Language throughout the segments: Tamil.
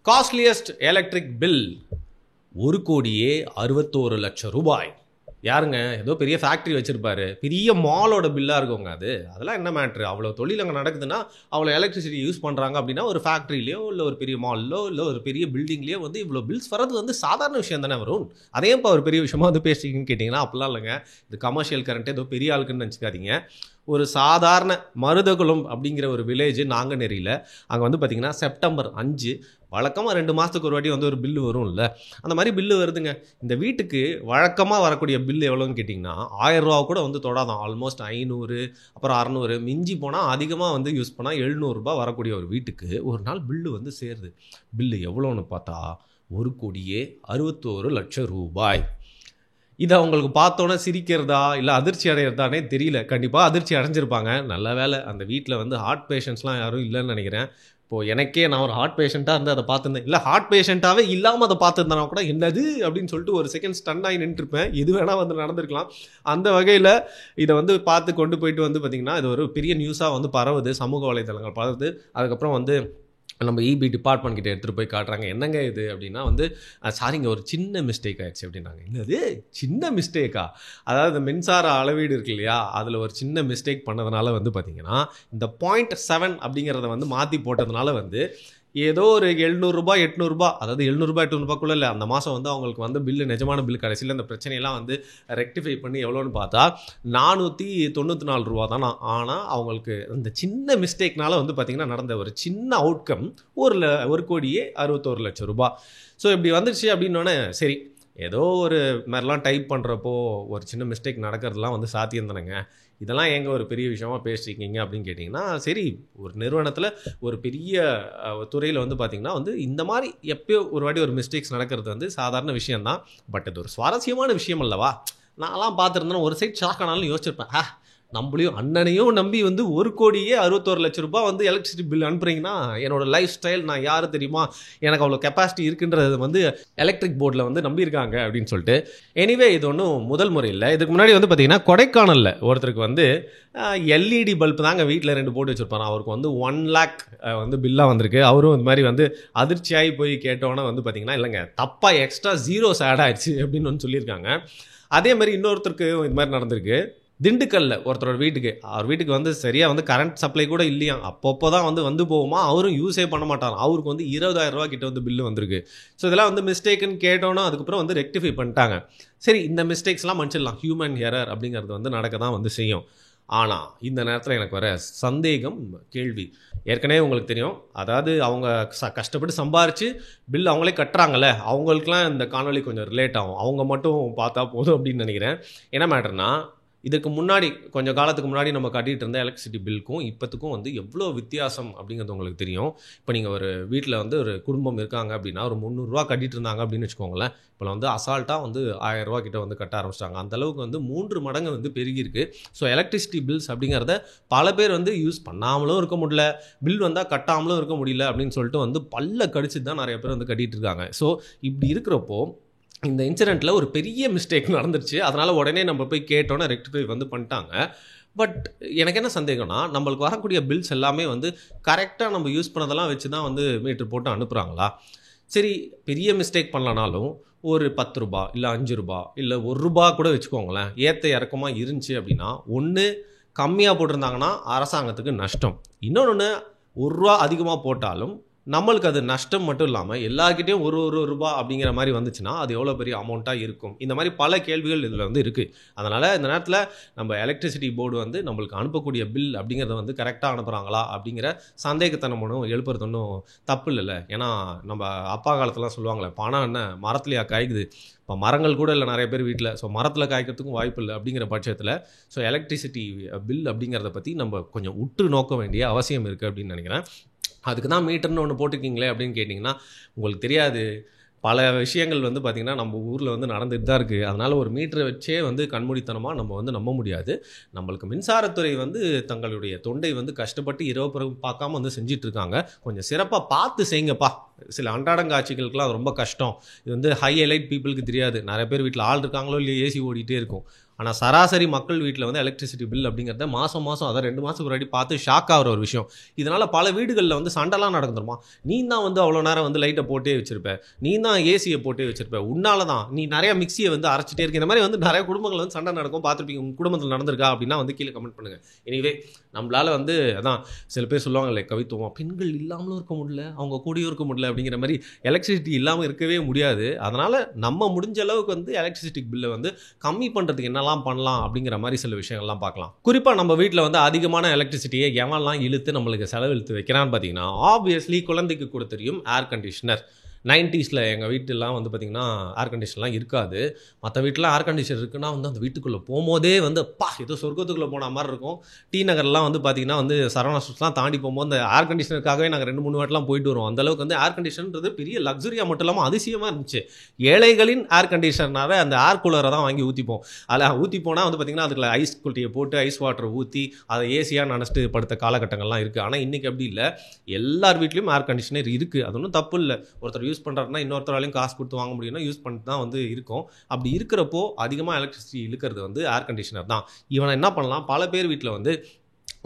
காஸ்ட்லியஸ்ட் எலக்ட்ரிக் பில் 1,61,00,000 ரூபாய். யாருங்க? ஏதோ பெரிய ஃபேக்ட்ரி வச்சிருப்பாரு, பெரிய மாலோட பில்லாக இருக்குங்க அது. அதெல்லாம் என்ன மேட்ரு? அவ்வளோ தொழில் அங்கே நடக்குதுன்னா, அவ்வளோ எலக்ட்ரிசிட்டி யூஸ் பண்ணுறாங்க அப்படின்னா, ஒரு ஃபேக்ட்ரிலையோ இல்லை ஒரு பெரிய மால்லோ இல்லை ஒரு பெரிய பில்டிங்லேயோ வந்து இவ்வளோ பில்ஸ் வர்றது வந்து சாதாரண விஷயம் தானே வரும். அதையும் இப்போ ஒரு பெரிய விஷயமா வந்து பேசிக்கின்னு கேட்டிங்கன்னா அப்படிலாம் இல்லைங்க. இது கமர்ஷியல் கரண்ட்டு ஏதோ பெரிய ஆளுக்குன்னு நினச்சிக்காதீங்க. ஒரு சாதாரண மருதகுளம் அப்படிங்கிற ஒரு வில்லேஜ் நாங்குநேரியில் அங்கே வந்து பார்த்திங்கன்னா செப்டம்பர் 5 வழக்கமாக 2 மாதத்துக்கு ஒரு வாட்டி வந்து ஒரு பில்லு வரும் இல்லை, அந்த மாதிரி பில்லு வருதுங்க. இந்த வீட்டுக்கு வழக்கமாக வரக்கூடிய பில்லு எவ்வளோன்னு கேட்டிங்கன்னா 1000 ரூபா கூட வந்து தொடாதான். ஆல்மோஸ்ட் 500 அப்புறம் 600 மிஞ்சி போனால் அதிகமாக வந்து யூஸ் பண்ணால் 700 ரூபாய் வரக்கூடிய ஒரு வீட்டுக்கு ஒரு நாள் பில்லு வந்து சேருது. பில்லு எவ்வளோன்னு பார்த்தா 1,61,00,000 ரூபாய். இதை அவங்களுக்கு பார்த்தோன்னே சிரிக்கிறதா இல்லை அதிர்ச்சி அடைகிறதானே தெரியல. கண்டிப்பாக அதிர்ச்சி அடைஞ்சிருப்பாங்க. நல்ல வேலை அந்த வீட்டில் வந்து ஹார்ட் பேஷண்ட்ஸ்லாம் யாரும் இல்லைன்னு நினைக்கிறேன். இப்போது எனக்கே நான் ஒரு ஹார்ட் பேஷண்ட்டாக இருந்து அதை பார்த்துருந்தேன், இல்லை ஹார்ட் பேஷண்ட்டாகவே இல்லாமல் அதை பார்த்துருந்தேனா கூட என்னது அப்படின்னு சொல்லிட்டு ஒரு செகண்ட் ஸ்டன் ஆகி நின்றுருப்பேன். எது வேணால் வந்து நடந்திருக்கலாம். அந்த வகையில் இதை வந்து பார்த்து கொண்டு போயிட்டு வந்து பார்த்திங்கன்னா இது ஒரு பெரிய நியூஸாக வந்து பரவுது, சமூக வலைதளங்கள் பரவுது. அதுக்கப்புறம் வந்து நம்ம இபி டிபார்ட்மெண்ட் கிட்ட எடுத்துகிட்டு போய் காட்டுறாங்க. என்னங்க இது அப்படின்னா வந்து சாரிங்க ஒரு சின்ன மிஸ்டேக் ஆயிடுச்சு அப்படின்னாங்க. என்னது சின்ன மிஸ்டேக்கா? அதாவது மின்சார அளவீடு இருக்கு இல்லையா, அதில் ஒரு சின்ன மிஸ்டேக் பண்ணதுனால வந்து பார்த்திங்கன்னா இந்த 0.7 அப்படிங்கிறத வந்து மாற்றி போட்டதுனால வந்து ஏதோ ஒரு 700 ரூபாய் 800 ரூபாய், அதாவது 700 ரூபாய் 800 ரூபாய்க்குள்ள இல்லை, அந்த மாதம் வந்து அவங்களுக்கு வந்து பில்லு நிஜமான பில்லு கடைசியில் இந்த பிரச்சனையெல்லாம் வந்து ரெக்டிஃபை பண்ணி எவ்வளோன்னு பார்த்தா 494 ரூபா தானா. ஆனால் அவங்களுக்கு இந்த சின்ன மிஸ்டேக்னால வந்து பார்த்திங்கன்னா நடந்த ஒரு சின்ன அவுட்கம் 1,61,00,000 ரூபாய். ஸோ இப்படி வந்துடுச்சு அப்படின்னோடனே சரி ஏதோ ஒரு மாதிரிலாம் டைப் பண்ணுறப்போ ஒரு சின்ன மிஸ்டேக் நடக்கிறதுலாம் வந்து சாத்தியம் தானேங்க. இதெல்லாம் எங்கே ஒரு பெரிய விஷயமா பேசியிருக்கீங்க அப்படின்னு கேட்டிங்கன்னா, சரி ஒரு நிறுவனத்தில் ஒரு பெரிய துறையில் வந்து பார்த்திங்கன்னா வந்து இந்த மாதிரி எப்போயோ ஒரு வாட்டி ஒரு மிஸ்டேக்ஸ் நடக்கிறது வந்து சாதாரண விஷயந்தான். பட் இது ஒரு சுவாரஸ்யமான விஷயம் அல்லவா? நான்லாம் பார்த்துருந்தேன்னா ஒரு சைட் ஷாக் ஆனாலும் யோசிச்சிருப்பேன், நம்மளையும் அண்ணனையும் நம்பி வந்து 1,61,00,000 ரூபாய் வந்து எலக்ட்ரிசிட்டி பில் அனுப்புறீங்கன்னா என்னோட லைஃப் ஸ்டைல் நான் யார் தெரியுமா, எனக்கு அவ்வளோ கெப்பாசிட்டி இருக்குன்றது வந்து எலக்ட்ரிக் போர்டில் வந்து நம்பியிருக்காங்க அப்படின்னு சொல்லிட்டு. எனிவே இது ஒன்றும் முதல் முறை இல்லை. இதுக்கு முன்னாடி வந்து பார்த்திங்கன்னா கொடைக்கானலில் ஒருத்தருக்கு வந்து எல்இடி பல்ப் தாங்க வீட்டில் 2 போட்டு வச்சுருப்பாங்க. அவருக்கு வந்து 1 lakh வந்து பில்லாக வந்திருக்கு. அவரும் இந்த மாதிரி வந்து அதிர்ச்சியாகி போய் கேட்டோன்னே வந்து பார்த்திங்கன்னா இல்லைங்க தப்பாக எக்ஸ்ட்ரா ஜீரோஸ் ஆட் ஆயிடுச்சு அப்படின்னு வந்து சொல்லியிருக்காங்க. அதே மாதிரி இன்னொருத்தருக்கு இது மாதிரி நடந்திருக்கு. திண்டுக்கல்ல ஒருத்தரோட வீட்டுக்கு, அவர் வீட்டுக்கு வந்து சரியாக வந்து கரண்ட் சப்ளை கூட இல்லையா, அப்பப்போ தான் வந்து போகுமா, அவரும் யூஸே பண்ண மாட்டார். அவருக்கு வந்து 20,000 ரூபா கிட்ட வந்து பில்லு வந்திருக்கு. ஸோ இதெல்லாம் வந்து மிஸ்டேக்குன்னு கேட்டோன்னா அதுக்கப்புறம் வந்து ரெக்டிஃபை பண்ணிட்டாங்க. சரி இந்த மிஸ்டேக்ஸ்லாம் மன்னிச்சிடலாம், ஹியூமன் எரர் அப்படிங்கிறது வந்து நடக்க தான் வந்து செய்யும். ஆனால் இந்த நேரத்தில் எனக்கு வர சந்தேகம் கேள்வி, ஏற்கனவே உங்களுக்கு தெரியும், அதாவது அவங்க கஷ்டப்பட்டு சம்பாரித்து பில் அவங்களே கட்டுறாங்கல்ல, அவங்களுக்குலாம் இந்த காணொலி கொஞ்சம் ரிலேட் ஆகும். அவங்க மட்டும் பார்த்தா போதும் அப்படின்னு நினைக்கிறேன். என்ன மேட்டர்னா, இதுக்கு முன்னாடி கொஞ்சம் காலத்துக்கு முன்னாடி நம்ம கட்டிகிட்டு இருந்த எலக்ட்ரிசிட்டி பில்க்கும் இப்போத்துக்கும் வந்து எவ்வளோ வித்தியாசம் அப்படிங்கிறது உங்களுக்கு தெரியும். இப்போ நீங்கள் ஒரு வீட்டில் வந்து ஒரு குடும்பம் இருக்காங்க அப்படின்னா ஒரு 300 ரூபா கட்டிகிட்டு இருந்தாங்க அப்படின்னு வச்சுக்கோங்களேன். இப்போ வந்து அசால்ட்டாக வந்து 1000 ரூபா கிட்ட வந்து கட்ட ஆரம்பிச்சிட்டாங்க. அந்தளவுக்கு வந்து 3 மடங்கு வந்து பெருகிருக்கு. ஸோ எலக்ட்ரிசிட்டி பில்ஸ் அப்படிங்கிறத பல பேர் வந்து யூஸ் பண்ணாமலும் இருக்க முடியல, பில் வந்தால் கட்டாமலும் இருக்க முடியல அப்படின்னு சொல்லிட்டு வந்து பல்ல கடிச்சு தான் நிறைய பேர் வந்து கட்டிகிட்டு இருக்காங்க. ஸோ இப்படி இருக்கிறப்போ இந்த இன்சிடெண்ட்டில் ஒரு பெரிய மிஸ்டேக் நடந்துருச்சு. அதனால் உடனே நம்ம போய் கேட்டோன்னே ரெக்டிஃபை வந்து பண்ணிட்டாங்க. பட் எனக்கு என்ன சந்தேகம்னா, நம்மளுக்கு வரக்கூடிய பில்ஸ் எல்லாமே வந்து கரெக்டாக நம்ம யூஸ் பண்ணதெல்லாம் வச்சு தான் வந்து மீட்ரு போட்டு அனுப்புகிறாங்களா? சரி பெரிய மிஸ்டேக் பண்ணலனாலும் ஒரு 10 ரூபா இல்லை 5 ரூபா இல்லை 1 ரூபா கூட வச்சுக்கோங்களேன், ஏற்ற இறக்கமாக இருந்துச்சு அப்படின்னா ஒன்று கம்மியாக போட்டிருந்தாங்கன்னா அரசாங்கத்துக்கு நஷ்டம், இன்னொன்று 1 ரூபா அதிகமாக போட்டாலும் நம்மளுக்கு அது நஷ்டம் மட்டும் இல்லாமல் எல்லாருக்கிட்டையும் ஒரு ரூபா அப்படிங்கிற மாதிரி வந்துச்சுன்னா அது எவ்வளோ பெரிய அமௌண்ட்டாக இருக்கும். இந்த மாதிரி பல கேள்விகள் இதில் வந்து இருக்குது. அதனால் இந்த நேரத்தில் நம்ம எலக்ட்ரிசிட்டி போர்டு வந்து நம்மளுக்கு அனுப்பக்கூடிய பில் அப்படிங்கிறத வந்து கரெக்டாக அனுப்புகிறாங்களா அப்படிங்கிற சந்தேகத்தனம் ஒன்றும் எழுப்புறது ஒன்றும் தப்பு இல்லைல்ல. ஏன்னா நம்ம அப்பா காலத்துலாம் சொல்லுவாங்களே, பணம் என்ன மரத்துலையா காய்க்குது, இப்போ மரங்கள் கூட இல்லை நிறைய பேர் வீட்டில். ஸோ மரத்தில் காய்க்கிறதுக்கும் வாய்ப்பு இல்லை. அப்படிங்கிற பட்சத்தில் ஸோ எலக்ட்ரிசிட்டி பில் அப்படிங்கிறத பற்றி நம்ம கொஞ்சம் உற்று நோக்க வேண்டிய அவசியம் இருக்குது அப்படின்னு நினைக்கிறேன். அதுக்கு தான் மீட்டர்னு ஒன்று போட்டிருக்கீங்களே அப்படின்னு கேட்டிங்கன்னா உங்களுக்கு தெரியாது. பல விஷயங்கள் வந்து பார்த்திங்கன்னா நம்ம ஊரில் வந்து நடந்துட்டு தான் இருக்குது. அதனால் ஒரு மீட்டரை வச்சே வந்து கண்மூடித்தனமாக நம்ம வந்து நம்ப முடியாது. நம்மளுக்கு மின்சாரத்துறை வந்து தங்களுடைய தொண்டை வந்து கஷ்டப்பட்டு இரவு பிறகு பார்க்காம வந்து செஞ்சிட்ருக்காங்க. கொஞ்சம் சிறப்பாக பார்த்து செய்யுங்கப்பா. சில அன்றாடங்காட்சிகளுக்கெலாம் ரொம்ப கஷ்டம். இது வந்து ஹை எலைட் பீப்புளுக்கு தெரியாது. நிறைய பேர் வீட்டில் ஆள் இருக்காங்களோ இல்லையோ ஏசி ஓடிட்டே இருக்கும். ஆனால் சராசரி மக்கள் வீட்டில் வந்து எலக்ட்ரிசிட்டி பில் அப்படிங்கிறத மாதம் அதை 2 மாதத்துக்கு முன்னாடி பார்த்து ஷாக் ஆகிற ஒரு விஷயம். இதனால் பல வீடுகளில் வந்து சண்டைலாம் நடந்துருமா, நீ தான் வந்து அவ்வளோ நேரம் வந்து லைட்டை போட்டே வச்சிருப்ப, நீ தான் ஏசியை போட்டே வச்சிருப்ப, உன்னால தான் நீ நிறைய மிக்சியை வந்து அரைச்சிட்டே இருக்க. இந்த மாதிரி வந்து நிறைய குடும்பங்கள் வந்து சண்டை நடக்கும், பார்த்துருப்பீங்க. உங்கள் குடும்பத்தில் நடந்திருக்கா அப்படின்னா வந்து கீழே கமெண்ட் பண்ணுங்கள். எனிவே நம்மளால் வந்து அதான் சில பேர் சொல்லுவாங்கல்ல கவித்துவம், பெண்கள் இல்லாமலும் இருக்க முடியல, அவங்க கூடயும் இருக்க முடியல அப்படிங்கிற மாதிரி எலக்ட்ரிசிட்டி இல்லாமல் இருக்கவே முடியாது. அதனால் நம்ம முடிஞ்ச அளவுக்கு வந்து எலக்ட்ரிசிட்டி பில்லை வந்து கம்மி பண்ணுறதுக்கு என்னெல்லாம் பண்ணலாம் அப்படிங்கிற மாதிரி சில விஷயங்கள்லாம் பார்க்கலாம். குறிப்பாக நம்ம வீட்டில் வந்து அதிகமான எலக்ட்ரிசிட்டியை எவன்லாம் இழுத்து நம்மளுக்கு செலவழித்து வைக்கிறான்னு பார்த்தீங்கன்னா ஆப்வியஸ்லி குழந்தைக்கு கூட தெரியும் ஏர் கண்டிஷனர். 90s எங்கள் வீட்டிலலாம் வந்து பார்த்திங்கன்னா ஏர் கண்டிஷன்லாம் இருக்காது. மற்ற வீட்டிலாம் ஏர் கண்டிஷன் இருக்குன்னா வந்து அந்த வீட்டுக்குள்ளே போகும்போதே வந்து ஏதோ சொர்க்கத்துக்குள்ளே போன மாதிரி இருக்கும். டி நகர்லாம் வந்து பார்த்திங்கன்னா வந்து சரவணா ஸ்டோர்ஸ்லாம் தாண்டி போகும்போது அந்த ஏர் கண்டிஷனருக்காகவே நாங்கள் 2-3 வாட்டிலாம் போயிட்டு வருவோம். அந்தளவுக்கு வந்து ஏர் கண்டிஷன்றது பெரிய லக்ஸரியாக மட்டும் இல்லாமல் அதிசயமாக இருந்துச்சு. ஏழைகளின் ஏர் கண்டிஷனராக அந்த ஏர் கூலரை தான் வாங்கி ஊற்றிப்போம். அதில் ஊற்றி போனால் வந்து பார்த்திங்கன்னா அதுக்குள்ள ஐஸ் குட்டியை போட்டு ஐஸ் வாட்டரை ஊற்றி அதை ஏசியாக நினச்சிட்டு படுத்த காலகட்டங்கள்லாம் இருக்குது. ஆனால் இன்றைக்கி அப்படி இல்லை, எல்லார் வீட்லேயும் ஏர் கண்டிஷனர் இருக்குது. அது ஒன்றும் தப்பு இல்லை. ஒருத்தர் யூஸ் பண்ணுறாருன்னா இன்னொருத்தராலையும் காசு கொடுத்து வாங்க முடியும்னா யூஸ் பண்ணிட்டு தான் வந்து இருக்கும். அப்படி இருக்கிறப்போ அதிகமாக எலக்ட்ரிசிட்டி இழுக்கிறது வந்து ஏர் கண்டிஷனர் தான். இவனை என்ன பண்ணலாம், பல பேர் வீட்டில் வந்து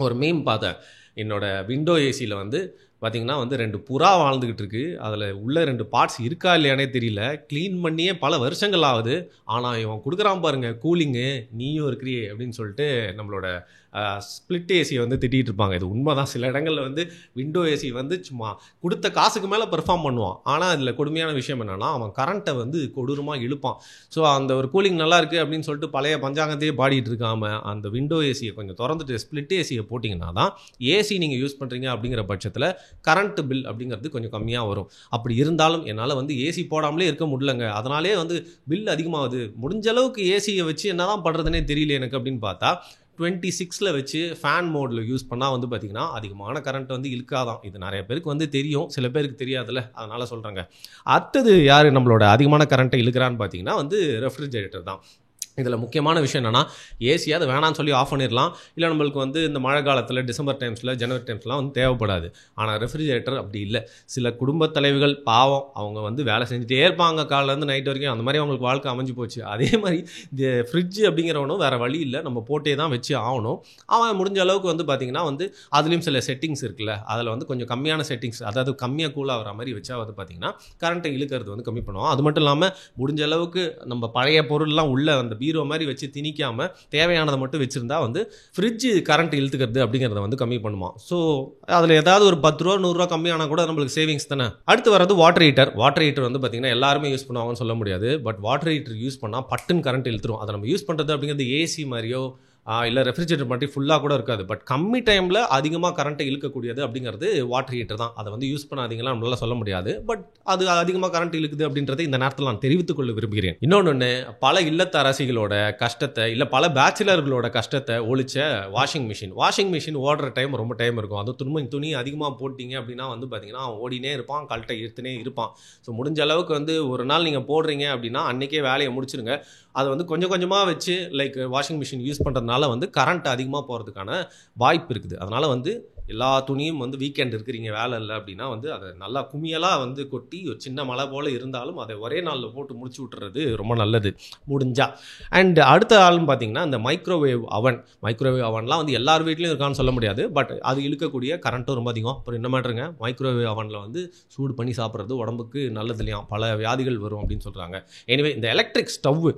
ஒரு மீம் பார்த்தேன். என்னோட விண்டோ ஏசியில் வந்து பார்த்திங்கன்னா வந்து 2 புறா வாழ்ந்துக்கிட்டு இருக்கு. அதில் உள்ள 2 பார்ட்ஸ் இருக்கா இல்லையானே தெரியல. க்ளீன் பண்ணியே பல வருஷங்கள் ஆகுது. ஆனால் இவன் கொடுக்குறான் பாருங்க கூலிங்கு, நீயும் இருக்கிறியே அப்படின்னு சொல்லிட்டு நம்மளோட ஸ்பிளிட் ஏசியை வந்து திட்டிகிட்டு இருப்பாங்க. இது உண்மை தான். சில இடங்களில் வந்து விண்டோ ஏசி வந்து சும்மா கொடுத்த காசுக்கு மேலே பெர்ஃபார்ம் பண்ணுவான். ஆனால் அதில் கொடுமையான விஷயம் என்னென்னா அவன் கரண்ட்டை வந்து கொடூரமாக இழுப்பான். ஸோ அந்த ஒரு கூலிங் நல்லா இருக்குது அப்படின்னு சொல்லிட்டு பழைய பஞ்சாங்கத்தையே பாடிட்டு இருக்காமல் அந்த விண்டோ ஏசியை கொஞ்சம் திறந்துட்டு ஸ்பிளிட் ஏசியை போட்டிங்கன்னா தான் ஏசி நீங்கள் யூஸ் பண்ணுறீங்க அப்படிங்கிற பட்சத்தில் கரண்ட் பில் அப்படிங்கிறது கொஞ்சம் கம்மியாக வரும். அப்படி இருந்தாலும் என்னால் வந்து ஏசி போடாமலே இருக்க முடியலங்க, அதனாலே வந்து பில் அதிகமாகுது, முடிஞ்ச அளவுக்கு ஏசியை வச்சு என்ன தான் பண்ணுறதுனே தெரியல எனக்கு அப்படின்னு பார்த்தா 26 வச்சு ஃபேன் மோடில் யூஸ் பண்ணால் வந்து பார்த்திங்கன்னா அதிகமான கரண்ட் வந்து இழுக்காதான். இது நிறைய பேருக்கு வந்து தெரியும், சில பேருக்கு தெரியாதுல்ல, அதனால் சொல்கிறேங்க. அடுத்தது யார் நம்மளோட அதிகமான கரண்ட்டை இழுக்கிறான்னு பார்த்தீங்கன்னா வந்து ரெஃப்ரிஜரேட்டர் தான். இதில் முக்கியமான விஷயம் என்னென்னா ஏசி அதை வேணான்னு சொல்லி ஆஃப் பண்ணிடலாம். இல்லை நம்மளுக்கு வந்து இந்த மழை காலத்தில் டிசம்பர் டைம்ஸில் ஜனவரி டைம்ஸ்லாம் வந்து தேவைப்படாது. ஆனால் ரெஃப்ரிஜரேட்டர் அப்படி இல்லை. சில குடும்பத் தலைவிகள் பாவம், அவங்க வந்து வேலை செஞ்சுட்டே இருப்பாங்க காலையிலேருந்து நைட் வரைக்கும். அந்த மாதிரி அவங்களுக்கு வாழ்க்கை அமைஞ்சு போச்சு. அதே மாதிரி இந்த ஃப்ரிட்ஜ் அப்படிங்கிறவனும் வேறு வழி இல்லை, நம்ம போட்டே தான் வச்சு ஆகணும். அவன் முடிஞ்ச அளவுக்கு வந்து பார்த்திங்கன்னா வந்து அதுலேயும் சில செட்டிங்ஸ் இருக்குல்ல, அதில் வந்து கொஞ்சம் கம்மியான செட்டிங்ஸ், அதாவது கம்மியாக கூலாகிற மாதிரி வச்சா வந்து பார்த்திங்கன்னா கரண்ட்டை இழுக்கிறது வந்து கம்மி பண்ணுவோம். அது மட்டும் இல்லாமல் முடிஞ்ச அளவுக்கு நம்ம பழைய பொருள்லாம் உள்ள அந்த பீரோ மாதிரி வச்சு திணிக்காமல் தேவையானதை மட்டும் வச்சுருந்தா வந்து ஃப்ரிட்ஜு கரண்ட் இழுத்துக்கிறது அப்படிங்கிறத வந்து கம்மி பண்ணுமா. ஸோ அதில் ஏதாவது ஒரு 10 ரூபா 100 ரூபா கம்மியானால் கூட நம்மளுக்கு சேவிங்ஸ் தானே. அடுத்து வர்றது வாட்டர் ஹீட்டர். வாட்டர் ஹீட்டர் வந்து பார்த்திங்கன்னா எல்லாருமே யூஸ் பண்ணுவாங்கன்னு சொல்ல முடியாது. பட் வாட்டர் ஹீட்டர் யூஸ் பண்ணால் பட்டுன்னு கரண்ட் இழுத்துரும். அதை நம்ம யூஸ் பண்ணுறது அப்படிங்கிறது ஏசி மாதிரியோ இல்லை ரெஃப்ரிஜரேட்டர் மட்டும் ஃபுல்லாக கூட இருக்காது. பட் கம்மி டைமில் அதிகமாக கரண்ட்டை இழுக்கக்கூடியது அப்படிங்கிறது வாட்டர் ஹீட்டர் தான். அதை வந்து யூஸ் பண்ணாதீங்கலாம் நம்மளால சொல்ல முடியாது. பட் அது அதிகமாக கரண்ட் இழுக்குது அப்படின்றத இந்த நேரத்தில் நான் தெரிவித்துக் கொள்ள விரும்புகிறேன். இன்னொன்று, பல இல்லத்தரசிகளோட கஷ்டத்தை இல்லை பல பேச்சுலர்களோட கஷ்டத்தை ஒழிச்ச வாஷிங் மிஷின் ஓடுற டைம் ரொம்ப டைம் இருக்கும். அது துணி அதிகமாக போட்டிங்க அப்படின்னா வந்து பார்த்தீங்கன்னா ஓடினே இருப்பான், கழட்டை இழுத்துனே இருப்பான். ஸோ முடிஞ்ச அளவுக்கு வந்து ஒரு நாள் நீங்கள் போடுறீங்க அப்படின்னா அன்றைக்கே வேலையை முடிச்சிருங்க. அதை வந்து கொஞ்சம் கொஞ்சமாக வச்சு லைக் வாஷிங் மிஷின் யூஸ் பண்ணுறதுனால வந்து கரண்ட் அதிகமாக போகிறதுக்கான வாய்ப்பு இருக்குது. அதனால் வந்து எல்லா துணியும் வந்து வீக்கெண்ட் இருக்கிறீங்க வேலை இல்லை அப்படின்னா வந்து அதை நல்லா குமியலாக வந்து கொட்டி ஒரு சின்ன மழை போல் இருந்தாலும் அதை ஒரே நாளில் போட்டு முடிச்சு விட்டுறது ரொம்ப நல்லது முடிஞ்சா. அண்ட் அடுத்த ஆள்னு பார்த்தீங்கன்னா இந்த மைக்ரோவேவ் அவன்லாம் வந்து எல்லார் வீட்லையும் இருக்கான்னு சொல்ல முடியாது. பட் அது இழுக்கக்கூடிய கரண்ட்டும் ரொம்ப அதிகம். அப்புறம் என்ன மாட்டுருங்க, மைக்ரோவேவ் அவனில் வந்து சூடு பண்ணி சாப்பிட்றது உடம்புக்கு நல்லது இல்லையா, பல வியாதிகள் வரும் அப்படின்னு சொல்கிறாங்க. எனிவே இந்த எலக்ட்ரிக் ஸ்டவ்,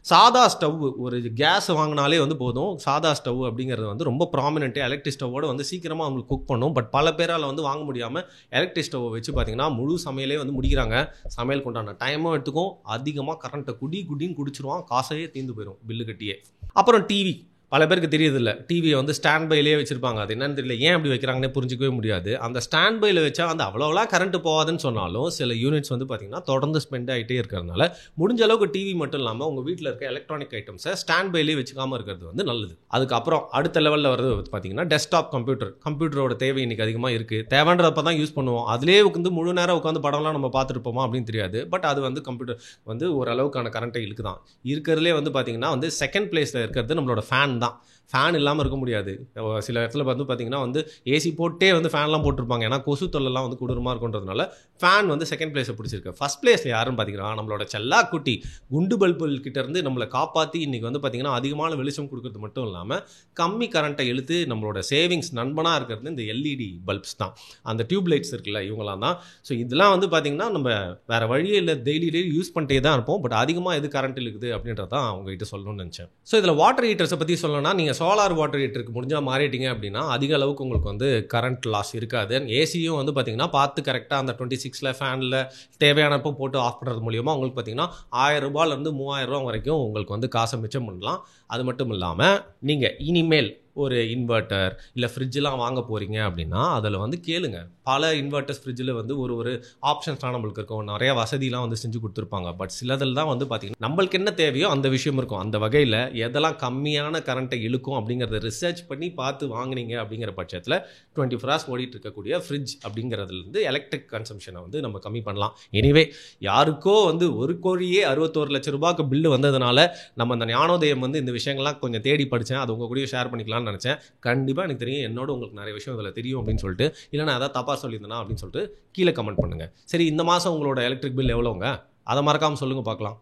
சாதா ஸ்டவ், ஒரு கேஸ் வாங்கினாலே வந்து போதும். சாதா ஸ்டவ் அப்படிங்கிறது வந்து ரொம்ப ப்ராமினெண்ட்டு. எலக்ட்ரிக் ஸ்டவோடு வந்து சீக்கிரமாக அவங்களுக்கு குக் பண்ணும். பட் பல பேரால் வந்து வாங்க முடியாமல் எலக்ட்ரிக் ஸ்டவ்வை வச்சு பார்த்திங்கன்னா முழு சமையலே வந்து முடிக்கிறாங்க. சமையல் கொண்டான டைமும் எடுத்துக்கும், அதிகமாக கரண்ட்டை குடின்னு குடிச்சிருவான், காசையே தீர்ந்து போயிடும் பில்லு கட்டியே. அப்புறம் டிவி, பல பேருக்கு தெரியறதில்ல. டிவியை வந்து ஸ்டாண்ட் பைலே வச்சுருப்பாங்க. அது என்னன்னு தெரியல, ஏன் அப்படி வைக்கிறாங்கன்னே புரிஞ்சிக்கவே முடியாது. அந்த ஸ்டாண்ட் பையில் வச்சா வந்து அவ்வளோவா கரண்ட் போகாதுன்னு சொன்னாலும் சில யூனிட்ஸ் வந்து பார்த்திங்கன்னா தொடர்ந்து ஸ்பெண்ட் ஆகிட்டே இருக்கிறதுனால முடிஞ்ச அளவுக்கு டிவி மட்டும் இல்லாமல் உங்கள் வீட்டில் இருக்க எலக்ட்ரானிக் ஐட்டம்ஸை ஸ்டாண்ட் பைலே வச்சுக்காமல் இருக்கிறது வந்து நல்லது. அதுக்கப்புறம் அடுத்த லெவலில் வரது பார்த்திங்கன்னா டெஸ்க்டாப் கம்ப்யூட்டரோட தேவை இன்றைக்கி அதிகமாக இருக்குது. தேவைன்றப்ப தான் யூஸ் பண்ணுவோம். அதிலே வந்து முழு நேரம் உட்காந்து படம்லாம் நம்ம பார்த்துருப்போமா அப்படின்னு தெரியாது. பட் அது வந்து கம்ப்யூட்டர் வந்து ஓரளவுக்கான கரண்ட்டை இழுக்குதான். இருக்கிறதுலே வந்து பார்த்திங்கன்னா வந்து செகண்ட் பிளேஸில் இருக்கிறது நம்மளோட ஃபேன் தான். ஃபேன் இல்லாமல் இருக்க முடியாது. சில இடத்துல வந்து பார்த்தீங்கன்னா வந்து ஏசி போட்டே வந்து ஃபேன்லாம் போட்டிருப்பாங்க. ஏன்னா கொசு தொல்லைலாம் வந்து கொடூரமாக இருக்குன்றதுனால ஃபேன் வந்து செகண்ட் பிளேஸை பிடிச்சிருக்கு. ஃபர்ஸ்ட் பிளேஸில் யாருன்னு பார்த்தீங்கன்னா நம்மளோட செல்லா குட்டி குண்டு பல்புகள் கிட்டேருந்து நம்மளை காப்பாற்றி இன்றைக்கி வந்து பார்த்திங்கன்னா அதிகமான வெளிச்சம் கொடுக்கறது மட்டும் இல்லாமல் கம்மி கரண்ட்டை இழுத்து நம்மளோட சேவிங்ஸ் நண்பனாக இருக்கிறது இந்த எல்இடி பல்ப்ஸ் தான். அந்த டியூப் லைட்ஸ் இருக்குல்ல, இவங்களாம் தான். ஸோ இதெல்லாம் வந்து பார்த்திங்கன்னா நம்ம வேறு வழியே இல்லை, டெய்லி யூஸ் பண்ணிட்டே தான் இருப்போம். பட் அதிகமாக எது கரண்ட் இருக்குது அப்படின்றது தான் அவங்ககிட்ட சொல்லணும்னு நினச்சேன். ஸோ இதில் வாட்டர் ஹீட்டர்ஸை பற்றி சொல்லணும்னா, நீங்கள் சோலார் வாட்டர் ஹீட்டருக்கு முடிஞ்சால் மாறிட்டீங்க அப்படின்னா அதிக அளவுக்கு உங்களுக்கு வந்து கரண்ட் லாஸ் இருக்காது. ஏசியும் வந்து பார்த்திங்கன்னா பார்த்து கரெக்டாக அந்த 26ல் ஃபேனில் தேவையானப்போ போட்டு ஆஃப் பண்ணுறது மூலியமாக உங்களுக்கு பார்த்திங்கன்னா ₹1000 ₹3000 வரைக்கும் உங்களுக்கு வந்து காசை மிச்சம் பண்ணலாம். அது மட்டும் இல்லாமல் நீங்கள் இனிமேல் ஒரு இன்வெர்ட்டர் இல்லை ஃப்ரிட்ஜெலாம் வாங்க போகிறீங்க அப்படின்னா அதில் வந்து கேளுங்க. பல இன்வெர்ட்டர்ஸ் ஃப்ரிட்ஜில் வந்து ஒரு ஆப்ஷன்ஸ்லாம் நம்மளுக்கு இருக்கும், நிறைய வசதிலாம் வந்து செஞ்சு கொடுத்துருப்பாங்க. பட் சிலதில் தான் வந்து பார்த்திங்கன்னா நம்மளுக்கு என்ன தேவையோ அந்த விஷயம் இருக்கும். அந்த வகையில் எதெல்லாம் கம்மியான கரண்ட்டை இழுக்கும் அப்படிங்கிறத ரிசர்ச் பண்ணி பார்த்து வாங்கினீங்க அப்படிங்கிற பட்சத்தில் 24 hours ஓடிட்டு இருக்கக்கூடிய ஃப்ரிட்ஜ் அப்படிங்கிறதுலேருந்து எலக்ட்ரிக் கன்சம்ஷனை வந்து நம்ம கம்மி பண்ணலாம். எனிவே யாருக்கோ வந்து ஒரு கோடியே ₹61,00,000 பில்லு வந்ததுனால நம்ம அந்த ஞானோதயம் வந்து இந்த விஷயங்கள்லாம் கொஞ்சம் தேடி படித்தேன். அது உங்கள் கூட ஷேர் பண்ணிக்கலாம் நினச்சேன். கண்டிப்பாக எனக்கு தெரியும் என்னோட உங்களுக்கு நிறைய விஷயம் இதில் தெரியும் அப்படின்னு சொல்லிட்டு, இல்லை நான் ஏதாவது தப்பாக சொல்லியிருந்தேனா அப்படின்னு சொல்லிட்டு கீழே கமெண்ட் பண்ணுங்கள். சரி, இந்த மாதம் உங்களோட எலக்ட்ரிக் பில் எவ்வளோங்க? அதை மறக்காமல் சொல்லுங்கள் பார்க்கலாம்.